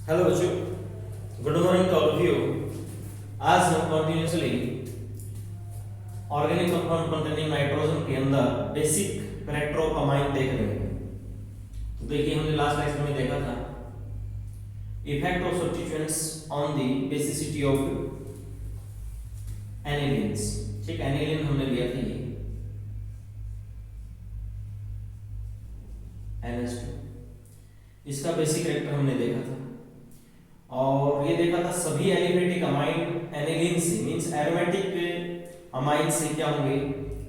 Hello बच्चों, good morning to all of you. आज हम continuously organic compound containing nitrogen के अंदर बेसिक कैरेक्टर ऑफ अमाइन देख रहे हैं। तो देखिए, हमने लास्ट लेक्चर में देखा था effect of substituents on the basicity of anilines. ठीक, एनिलीन हमने लिया था ये NH2, इसका बेसिक कैरेक्टर हमने देखा था। और ये देखा था सभी एलिफेटिक अमाइन एनिलीन से मींस एरोमेटिक अमाइन से क्या होंगे,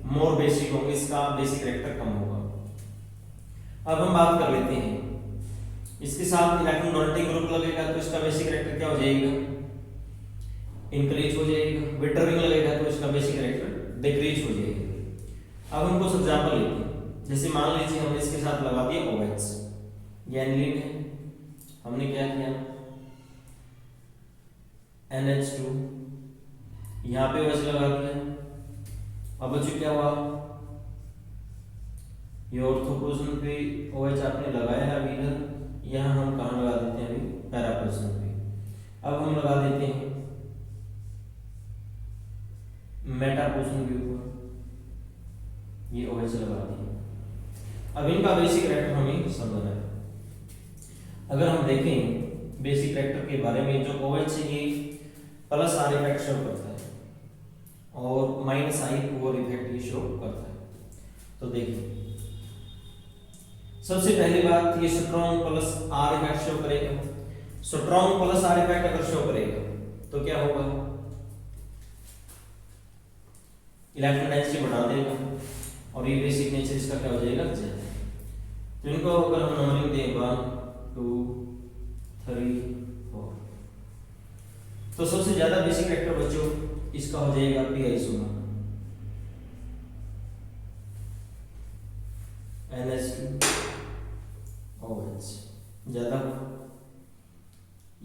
मोर बेसिक होंगे, इसका बेसिक कैरेक्टर कम होगा। अब हम बात कर लेते हैं, इसके साथ इलेक्ट्रॉन डोनेटिंग ग्रुप लगेगा तो इसका बेसिक कैरेक्टर क्या हो जाएगा, इंक्रीज हो जाएगा। विटरिंग लगेगा तो इसका बेसिक कैरेक्टर डिक्रीज हो जाएगा। अब हम कुछ एग्जांपल लेते हैं, जैसे मान लीजिए हमने इसके साथ लगा दिया OH, ये एनिलीन है, हमने क्या किया NH2, यहाँ पे OH लगा दिया। अब बच्चों क्या हुआ, ये ऑर्थो पोजीशन पे OH आपने लगाया है अभी इधर, यहाँ हम कहाँ लगा देते हैं अभी, पैरा पोजीशन पे। अब हम लगा देते हैं मेटा पोजीशन के ऊपर, ये OH लगा दिया। अब इनका बेसिक कैरेक्टर हमें समझना है। अगर हम देखें बेसिक कैरेक्टर के बारे में, जो OH है ये प्लस R इफेक्ट शो करता है और माइनस I पुअर इफेक्ट ये शो करता है। तो देखिए, सबसे पहली बात, ये strong plus R effect show करेगा। स्ट्रॉन्ग प्लस R इफेक्ट अगर शो करेगा तो क्या होगा, इलेक्ट्रॉन डेंसिटी बढ़ा देगा और ये बेसिक नेचर इसका क्या हो जाएगा, ज्यादा। तो इनको अगर हम नंबरिंग दें 1 2 3 4, तो सबसे ज्यादा बेसिक कैरेक्टर बच्चों इसका हो जाएगा P आइसोमर, NH2 OH ज्यादा।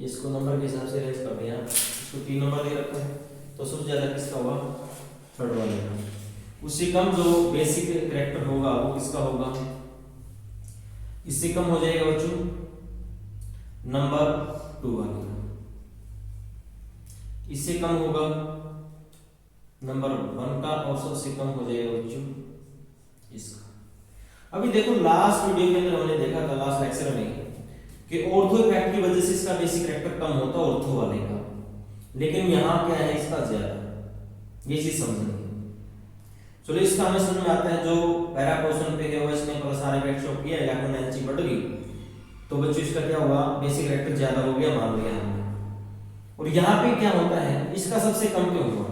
इसको नंबर के हिसाब से रेंज कर दिया, इसको 3 नंबर दे रखा है, तो सबसे ज्यादा किसका होगा, थर्ड वाले का। उससे कम जो बेसिक कैरेक्टर होगा वो किसका होगा, इससे कम हो जाएगा बच्चों नंबर 2 वाले का, इससे कम होगा नंबर 1 का, और सबसे कम हो जाएगा बच्चों इसका। अभी देखो, लास्ट वीडियो के अंदर हमने देखा था, लास्ट लेक्चर में, कि ऑर्थो इफेक्ट की वजह से इसका बेसिक कैरेक्टर कम होता है ऑर्थो वाले का, लेकिन यहाँ क्या है इसका ज्यादा। ये चीज समझनी है। चलो, इसका हमें समझ में आता है, जो पैरा पोजीशन पे है वो इसने प्लस R इफेक्ट शो किया, इलेक्ट्रॉन डेंसिटी बढ़ गई, तो बच्चों इसका क्या हुआ, बेसिक कैरेक्टर ज्यादा हो गया, मान लिया हमने। और यहाँ पे क्या होता है, इसका सबसे कम क्यों हुआ,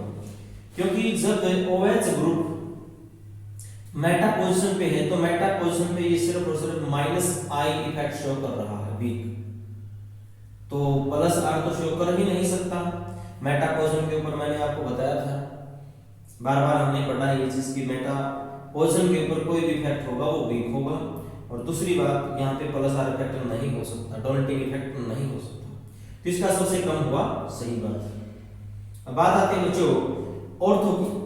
क्योंकि जब OH ग्रुप मेटा पोजीशन पे है तो मेटा पोजीशन पे ये सिर्फ और सिर्फ माइनस I इफेक्ट शो कर रहा है, वीक। तो प्लस R तो शो कर ही नहीं सकता मेटा पोजीशन के ऊपर। मैंने आपको बताया था, बार बार हमने पढ़ा है ये चीज की, मेटा पोजीशन के ऊपर कोई भी इफेक्ट होगा वो वीक होगा। और दूसरी बात, यहाँ पे प्लस R इफेक्ट नहीं हो सकता, डोनेटिंग इफेक्ट नहीं हो सकता, तो इसका सबसे कम हुआ, सही बात है। अब बात आती है बच्चों ऑर्थो की।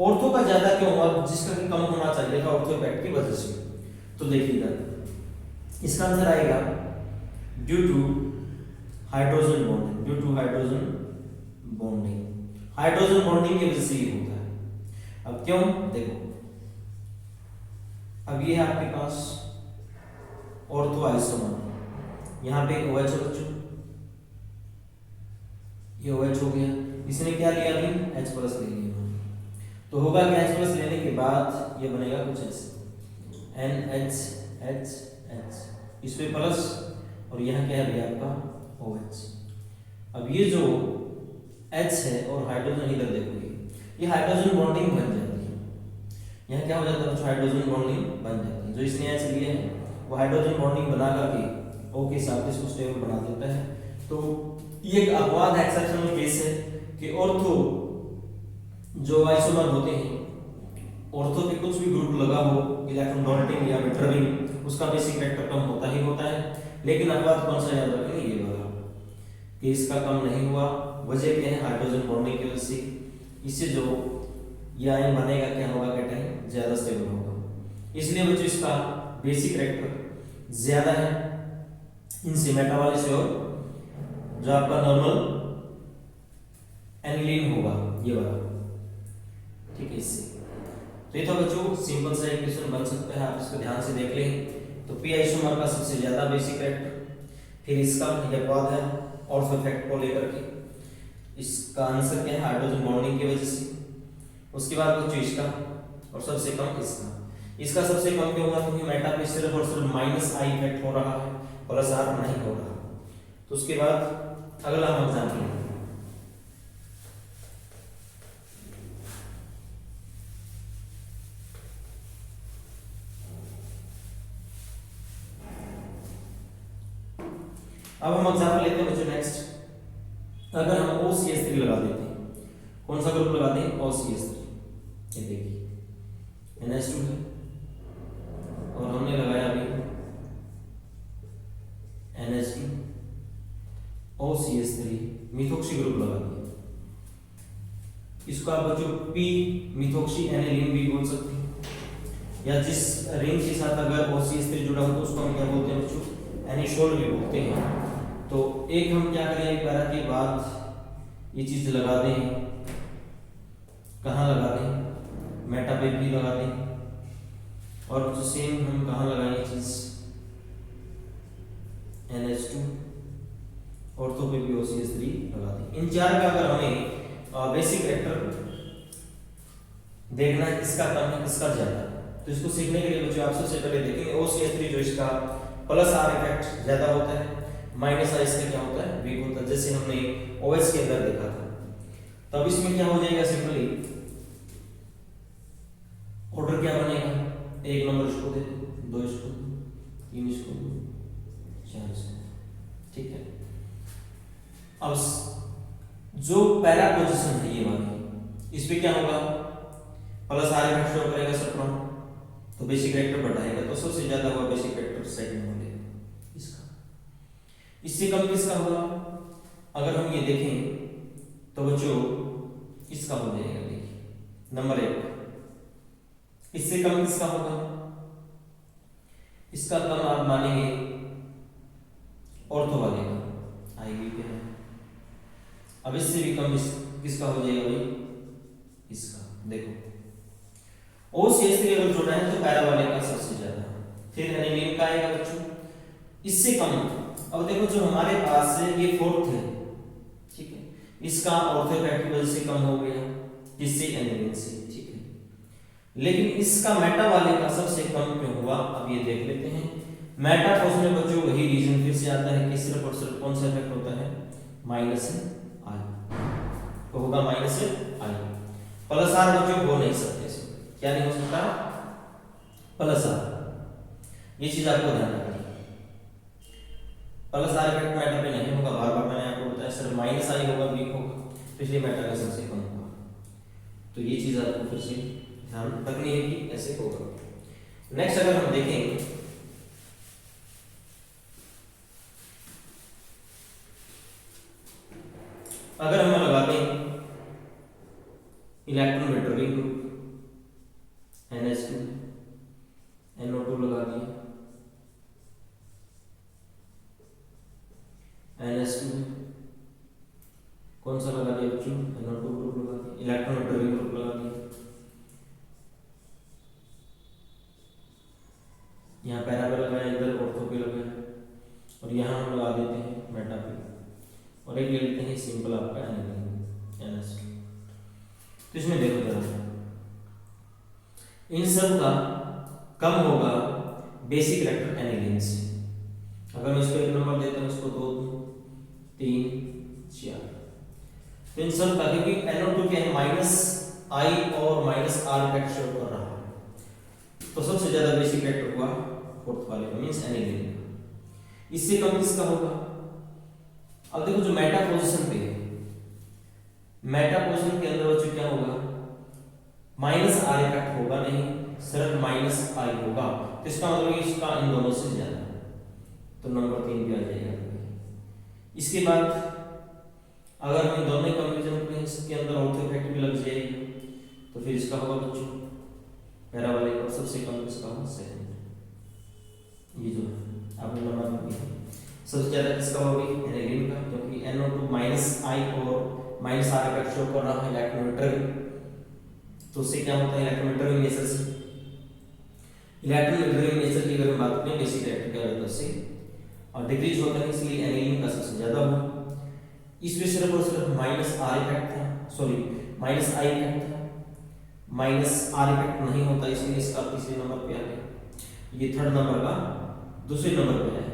ऑर्थो का ज्यादा क्यों हुआ, जिसका कि कम होना चाहिए था ऑर्थो इफेक्ट की वजह से। तो देखिएगा, इसका आंसर आएगा due to hydrogen bonding, due to hydrogen bonding. Hydrogen bonding की वजह से ये होता है। अब क्यों, देखो, अब ये है आपके पास ऑर्थो आइसोमर, यहाँ पे OH है बच्चों, ये OH हो गया, इसने क्या लिया अभी, H+ ले लिया। तो होगा कि H+ लेने के बाद ये बनेगा कुछ ऐसे, NH, इस पे प्लस, और यहाँ क्या है आपका OH। अब ये जो H है और हाइड्रोजन इधर देखो, ये हाइड्रोजन बॉन्डिंग बन जाती है। यहाँ क्या हो जाता है, हाइड्रोजन बॉन्डिंग बन जाती है। जो इसने H लिया है वो हाइड्रोजन बॉन्डिंग बना करके O के साथ इसको स्टेबल बना देता है। तो ये एक अपवाद एक्सेप्शनल केस है कि ऑर्थो जो आइसोमर होते हैं, ऑर्थो पे कुछ भी ग्रुप लगा हो, इलेक्ट्रॉन डोनेटिंग या विटरिंग, उसका बेसिक कैरेक्टर कम होता ही होता है। लेकिन अपवाद कौन सा याद रखेंगे, ये वाला, कि इसका कम नहीं हुआ। वजह क्या है, हाइड्रोजन बॉन्डिंग की वजह से। इससे जो ये आयन बनेगा क्या होगा, कैटायन ज्यादा स्टेबल होगा। इसलिए बच्चों इसका बेसिक कैरेक्टर ज्यादा है इनसे, मेटा वाले से और जो आपका नॉर्मल एनिलीन होगा ये वाला, ठीक है। इससे तो ये था बच्चों सिंपल सा इक्वेशन बन सकता है, आप इसको ध्यान से देख लें। तो पी आइसोमर का सबसे ज्यादा बेसिक कैरेक्टर, फिर इसका यह बाद है ऑर्थो इफेक्ट को लेकर के, इसका आंसर क्या है हाइड्रोजन बॉन्डिंग की वजह से। उसके बाद बच्चों इसका, और सबसे कम इसका। इसका सबसे कम क्यों होगा, क्योंकि मेटा पे सिर्फ और सिर्फ माइनस आई इफेक्ट हो रहा है, प्लस आर नहीं हो रहा। तो उसके बाद अगला हम एग्जांपल लेंगे। अब हम एग्जांपल लेते हैं बच्चों नेक्स्ट। अगर हम OCH3 लगा देते हैं, कौन सा ग्रुप लगाते हैं, OCH3। ये देखिए NH2 है और हमने लगाया अभी NH2 OCH3 मिथोक्सी ग्रुप लगा दिया। इसको आप बच्चों पी मिथोक्सी एनिलीन भी बोल सकते हैं, या जिस रिंग के साथ अगर OCH3 जुड़ा हो तो उसको हम क्या बोलते हैं बच्चों, एनिसोल भी बोलते हैं। तो एक हम क्या करें, पैरा के बाद ये चीज लगा दें, कहाँ लगा दें, मेटा पे भी लगा दें, और जो सेम हम कहाँ लगाएं ये चीज, NH2 ऑर्थो पे भी OCH3 लगा दें। इन चार का अगर हमें बेसिक कैरेक्टर देखना है किसका कम है किसका ज्यादा, तो इसको सीखने के लिए बच्चों आप सबसे पहले देखेंगे OCH3 जो इसका प्लस आर इफेक्ट ज्यादा होता है, माइनस आर इसका क्या होता है, वीक होता है, जैसे हमने OH के अंदर देखा था। तब इसमें क्या हो जाएगा, सिंपली ऑर्डर क्या बनेगा, एक नंबर इसको दे दो, दो इसको, तीन इसको, चार इसको, ठीक है। अब जो पहला पोजीशन है ये वाली, इस पे क्या होगा, प्लस आर इफेक्ट शो करेगा सप्रोन, तो बेसिक कैरेक्टर बढ़ाएगा, तो सबसे ज्यादा हुआ बेसिक कैरेक्टर सेकंड में लेगा इसका। इससे कम किसका होगा, अगर हम ये देखें तो बच्चों इसका हो जाएगा, देखिए नंबर 1। इससे कम किसका होगा, इसका कम आप मानेंगे ऑर्थो वाले का, आईवी पे है। अब इससे भी कम किसका हो जाएगा भाई, इसका। देखो OCH3 अगर जोड़ा है तो पैरा वाले का सबसे ज्यादा, फिर एनिलीन का आएगा बच्चों, इससे कम। अब देखो जो हमारे पास है ये फोर्थ है, ठीक है, इसका ऑर्थो इफेक्ट की वजह से कम हो गया, किससे, एनिलीन से, ठीक है। लेकिन इसका मेटा वाले का सबसे कम क्यों हुआ, अब ये देख लेते हैं। मेटा फोर्स में बच्चों वही रीजन फिर से आता है कि सिर्फ और सिर्फ कौन सा इफेक्ट होता है, माइनस आई, तो होगा माइनस आई। प्लस आर बच्चों हो नहीं सकते, क्या नहीं हो सकता, प्लस आर। ये चीज आपको ध्यान रखनी है, प्लस आर इफेक्ट मेटा पे नहीं होगा, बार बार मैंने आपको बताया, सिर्फ माइनस आई होगा, वीक होगा, तो इसलिए मेटा का सबसे कम होगा। तो ये चीज आपको फिर से ध्यान रखनी है कि ऐसे होगा। नेक्स्ट अगर हम देखें, अगर हम लगा दें electron withdrawing group NH2 NO2 लगा दिया, NH2 कौन सा लगा दिया बच्चों, NO2 ग्रुप लगा दिया, इलेक्ट्रॉन विड्रॉइंग ग्रुप लगा दिया, यहाँ पैरा पे लगाया, इधर ऑर्थो पे लगाया, और यहाँ हम लगा देते हैं मेटा पे, और एक ले लेते हैं सिंपल आपका एनिलीन NH2। तो इसमें देखो जरा, इन सब का कम होगा बेसिक कैरेक्टर एनिलीन से। अगर मैं इसको एक नंबर देता हूँ, इसको 2 3 4, तो इन सब का, क्योंकि NO2 क्या है, माइनस आई और माइनस आर इफेक्ट शो कर रहा है, तो सबसे ज्यादा बेसिक कैरेक्टर हुआ फोर्थ वाले का, मींस एनिलीन का। इससे कम किसका होगा, अब देखो जो मेटा पोजीशन पे है, मेटा पोजीशन के अंदर बच्चों क्या होगा, माइनस आर इफेक्ट होगा नहीं, सिर्फ माइनस आई होगा, तो इसका मतलब इसका इन दोनों से ज्यादा, तो नंबर 3 पे आ जाएगा। इसके बाद अगर हम दोनों कंपैरिजन करें, इसके अंदर ऑर्थो इफेक्ट भी लग जाएगी, तो फिर इसका होगा बच्चों पैरा वाले का सबसे कम किसका होगा, सेकंड। ये जो आपने नंबर दिया सबसे ज्यादा किसका होगी, एनिलीन का, क्योंकि NO2 -I और -R इफेक्ट शो कर रहा है इलेक्ट्रोनेगेटिव। तो उससे क्या होता है, इलेक्ट्रोनेगेटिव नेचर से, इलेक्ट्रोनेगेटिव नेचर की अगर हम बात करें बेसिक कैरेक्टर क्या होता है उससे और डिक्रीज होता है, इसलिए एनिलीन का सबसे ज्यादा हुआ। इसमें सिर्फ और सिर्फ -R इफेक्ट था, सॉरी -I इफेक्ट था, -R इफेक्ट नहीं होता, इसलिए इसका तीसरे नंबर पे आ गया। ये थर्ड नंबर का दूसरे नंबर पे है,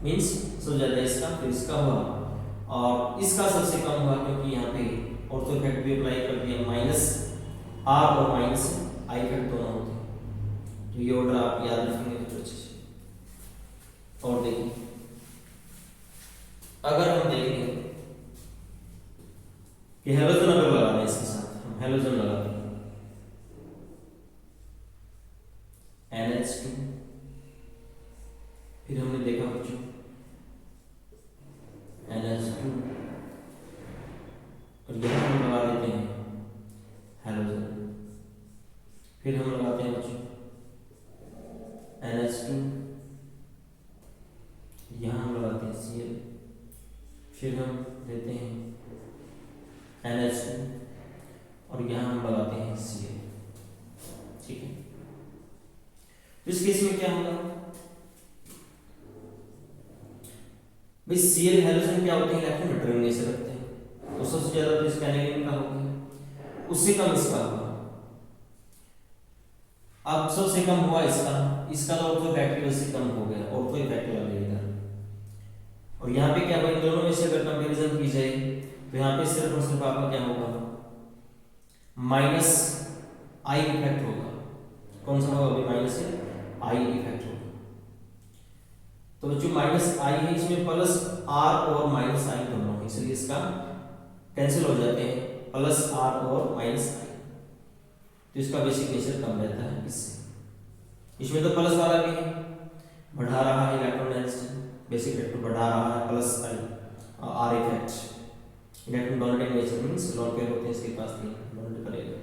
मींस सबसे ज्यादा इसका, फिर इसका हुआ और इसका सबसे कम हुआ, क्योंकि यहाँ पे ऑर्थो इफेक्ट भी अप्लाई कर दिया, -R और -I इफेक्ट दोनों होते हैं। तो ये ऑर्डर आप याद रखेंगे अच्छे से। और देखिए अगर हम देखेंगे कि हेलोजन अगर लगाना है इसके साथ, हम हेलोजन लगाते हैं NH2, फिर हमने देखा बच्चों NH2 और यहाँ हम लगा देते हैं हेलोजन, फिर हम लगाते हैं बच्चों NH2, यहाँ हम लगाते हैं Cl, फिर हम देते हैं NH2 और यहाँ हम लगाते हैं Cl। ठीक है, इस केस में क्या होगा भाई, Cl हेलोजन क्या होते हैं, इलेक्ट्रोनेगेटिव नेचर रखते हैं, तो सबसे ज्यादा तो इसका एनिलीन का हो गया, उससे कम इसका हुआ। अब सबसे कम हुआ इसका, इसका तो ऑर्थो इफेक्ट से कम हो गया, ऑर्थो इफेक्ट लगेगा। और यहाँ पे क्या हुआ, इन दोनों में से अगर कंपैरिजन की जाए तो यहाँ पे सिर्फ और सिर्फ आपका क्या होगा, -I इफेक्ट होगा। कौन सा होगा, -I इफेक्ट होगा। तो जो -I है इसमें +R और -I दोनों है, इसलिए इसका कैंसिल हो जाते हैं, +R और -I, तो इसका बेसिक नेचर कम रहता है इससे। इसमें तो प्लस वाला भी है, बढ़ा रहा है इलेक्ट्रॉन डेंसिटी, बेसिक इफेक्ट बढ़ा रहा है, +I R effect, electron donating nature means lone pair होते हैं इसके पास, डोनेट करेगा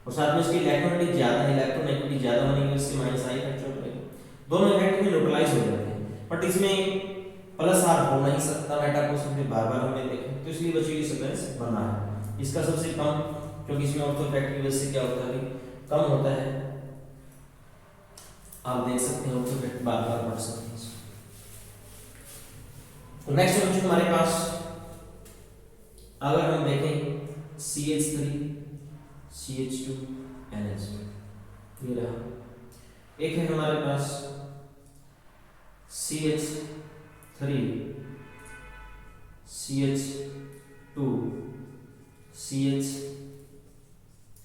और साथ में इसकी इलेक्ट्रोनेगेटिव ज्यादा है, इलेक्ट्रोनेगेटिविटी ज्यादा होने की इससे -I इफेक्ट हो जाएगा, दोनों इफेक्ट में न्यूट्रलाइज हो जाते हैं। बट इसमें +R हो नहीं सकता, मेटा को सबसे बार-बार हमने देखा, तो इसलिए बच्चों ये सीक्वेंस बना है। इसका सबसे कम, क्योंकि इसमें ऑर्थो इफेक्ट की वजह से क्या होता है, कम होता है, आप देख सकते हैं ऑर्थो इफेक्ट बार-बार बढ़ सकते हैं। तो नेक्स्ट बच्चों हमारे पास अगर हम देखें CH3 CH2 NH2, ये रहा। एक है हमारे पास CH3 CH2 CH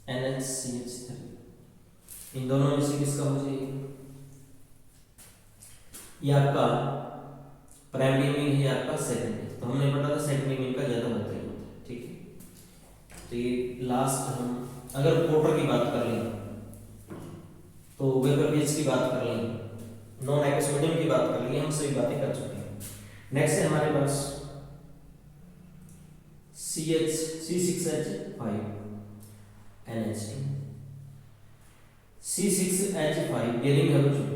NH CH3, इन दोनों में से किसका हो जाएगा, ये आपका प्राइमरी मीन है, आपका सेकेंडरी, तो हमने पढ़ा था सेकेंडरी मीन का ज्यादा होता है, ठीक है। तो ये लास्ट हम अगर पोर्टर की बात कर लें, तो वेबर पेज की बात कर लें, नॉन एक्वस मीडियम की बात कर लें, हम सभी बातें कर चुके हैं। नेक्स्ट है हमारे पास C6H5 NH2, C6H5 ये रिंग है बच्चों,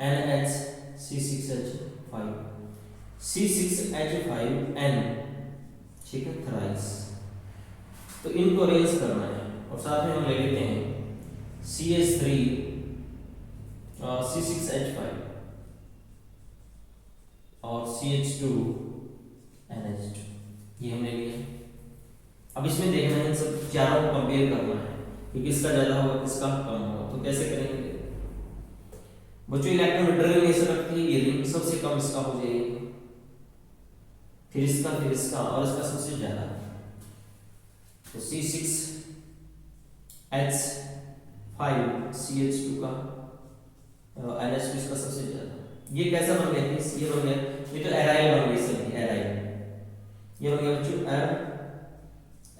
NH C6H5 C6H5N, ठीक है, थ्राइस। तो इनको अरेंज करना है और साथ में हम ले लेते हैं CH3 C6H5 और CH2 NH2, ये हमने लिया। अब इसमें देखना है, इन सब चारों को कंपेयर करना है कि किसका ज्यादा होगा किसका कम होगा। तो कैसे करेंगे बच्चों, इलेक्ट्रोनेगेटिव नेचर रखती है ये रिंग, सबसे कम इसका हो जाएगा, फिर इसका और इसका सबसे ज्यादा, तो C6H5 CH2 का NH2 इसका सबसे ज्यादा। ये कैसा बन गया, ये बन गया, ये तो एराइल बन गई सभी, एराइल, ये बन गया बच्चों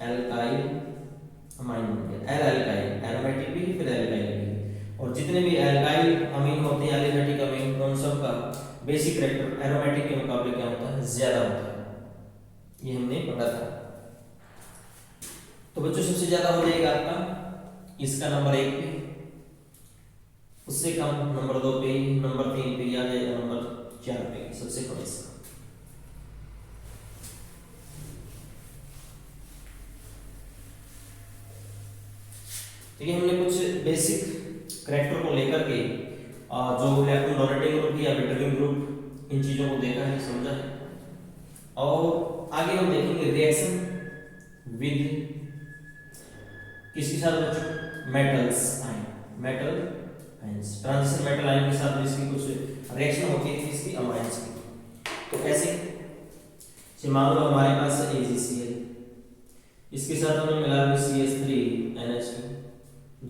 एल्काइल अमीन बन गया, एल्काइल, एरोमेटिक भी फिर एल्काइल भी, और जितने भी एल्काइल अमीन होते हैं, एलिफेटिक अमीन, उन सब का बेसिक कैरेक्टर एरोमेटिक के मुकाबले क्या होता है, ज्यादा होता है, ये हमने पढ़ा था। तो बच्चों सबसे ज्यादा हो जाएगा आपका इसका नंबर 1 पे, उससे कम नंबर 2 पे, नंबर 3 पे, या नंबर 4 पे सबसे कम इसका। ठीक है, हमने कुछ बेसिक करैक्टर को लेकर के जो इलेक्ट्रॉन डोनेटिंग ग्रुप या विटरिंग ग्रुप, इन चीजों को देखा है, समझा है। और आगे हम देखेंगे रिएक्शन विद किसके साथ बच्चों, metals ion, metal ions, transition metal ion के साथ इसकी कुछ रिएक्शन होती है इसकी अमाइंस की। तो कैसे, मान लो हमारे पास है AgCl, इसके साथ हमने मिला दिया CH3NH2,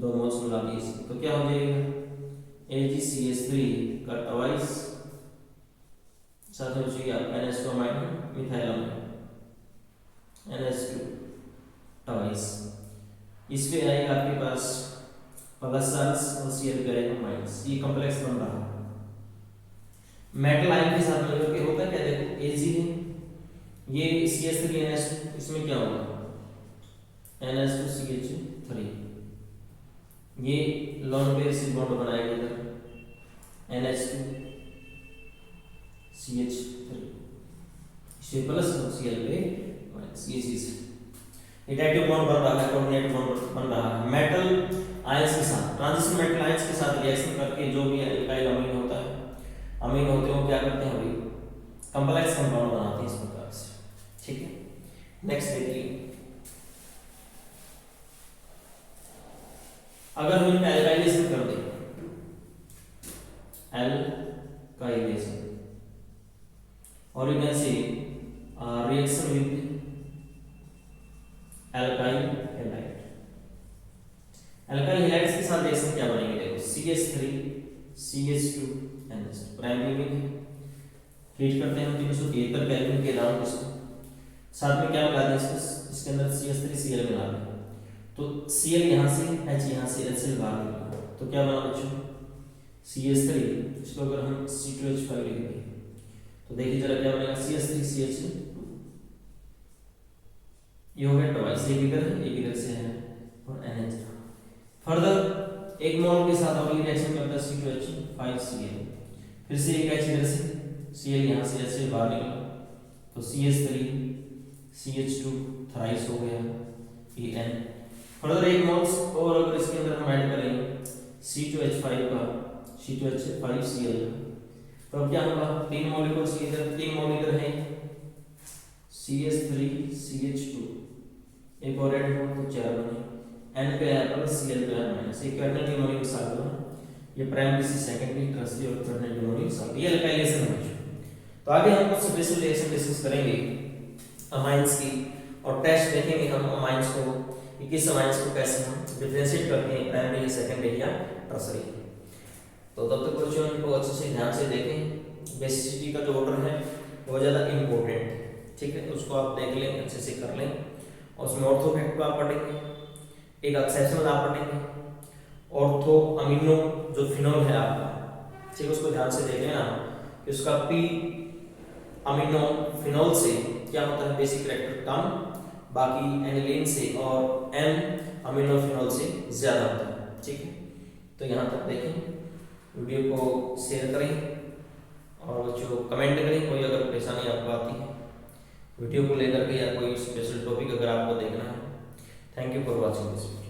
2 मोल्स मिला दिए इसके, तो क्या हो जाएगा AgCH3 का ट्वाइस, साथ में चाहिए आप NH2 अमाइन मिथाइलामाइन, NH2 ट्वाइस, इस पे आएगा आपके पास प्लस चार्ज और Cl पे आएगा माइनस, ये कॉम्प्लेक्स बन रहा है। मेटल आयन के साथ मिलकर के होता है क्या, देखो Ag है, ये CH3NH2, इसमें क्या होगा NH2CH3, ये लोन पेयर से बॉन्ड बनाएगा इधर NH2CH3, इसे प्लस और Cl पे माइनस, ये चीज एडाइटिव बॉन्ड बन रहा है, कोऑर्डिनेट बॉन्ड बन रहा है। मेटल आयंस के साथ, ट्रांजिशन मेटल आयंस के साथ रिएक्शन करके जो भी एल्काइल अमीन होता है, अमीन होते हैं वो क्या करते हैं, अभी कॉम्प्लेक्स कंपाउंड बनाते हैं इस प्रकार से। ठीक है, नेक्स्ट देखिए, अगर हम इनका एल्काइलेशन कर दें, एल्काइलेशन, और you can see reaction with alkyl halide, alkyl halides के साथ रिएक्शन क्या बनेंगे, देखो CH3 CH2NH2, प्राइमरी में हीट करते हैं 373 केल्विन के अराउंड इसको, साथ में क्या मिला दें इसके अंदर CH3Cl मिला दें, तो Cl यहाँ से H यहाँ से HCl बाहर निकला, तो क्या बना बच्चों CH3, इसको अगर हम C2H5 लिख दें तो देखिए जरा क्या बनेगा CH3CH2, ये हो गया ट्वाइस, एक इधर है एक इधर से है और NH। फर्दर एक मोल के साथ अगली रिएक्शन करता है C2H5Cl, फिर से एक H इधर से, Cl यहाँ से HCl बाहर निकला, तो CH3CH2 थ्राइस हो गया ये N। फर्दर एक मोल्स और अगर इसके अंदर हम ऐड करें C2H5 का, C2H5Cl, तो अब क्या होगा, 3 मॉलिक्यूल्स इधर, 3 मोल इधर हैं, CH3CH2, एक और ऐड हो तो 4 बने, N पे है प्लस Cl पे है माइनस, ये क्वाड्रेटिक मोनिक साथ में, ये प्राइमरी से सेकेंडरी, टर्शियरी और क्वाड्रेटिक मोनिक साथ, ये एल्काइलेशन है। तो आगे हम कुछ स्पेशल रिएक्शन डिस्कस करेंगे अमाइंस की, और टेस्ट देखेंगे हम अमाइंस को, किस अमाइंस को कैसे हम डिफरेंशिएट करते हैं, प्राइमरी या सेकेंडरी या टर्शियरी। तो तब तक बच्चों इनको अच्छे से ध्यान से देखें, बेसिसिटी का जो ऑर्डर है वो ज़्यादा इंपॉर्टेंट है। ठीक है, उसको आप देख लें, अच्छे से कर लें, और उसमें ऑर्थो फैक्ट को आप पढ़ेंगे, एक एक्सेप्शनल आप पढ़ेंगे, ऑर्थो अमीनो जो फिनोल है आपका, ठीक है, उसको ध्यान से देख लेना कि उसका पी अमीनो फिनोल से क्या होता है, बेसिक कैरेक्टर कम, बाकी एनिलीन से और एन अमीनो फिनोल से ज्यादा होता है। ठीक है, तो यहाँ तक देखें, वीडियो को शेयर करें और जो कमेंट करें, कोई अगर परेशानी आपको आती है वीडियो को लेकर के या कोई स्पेशल टॉपिक अगर आपको देखना है। Thank you for watching this video.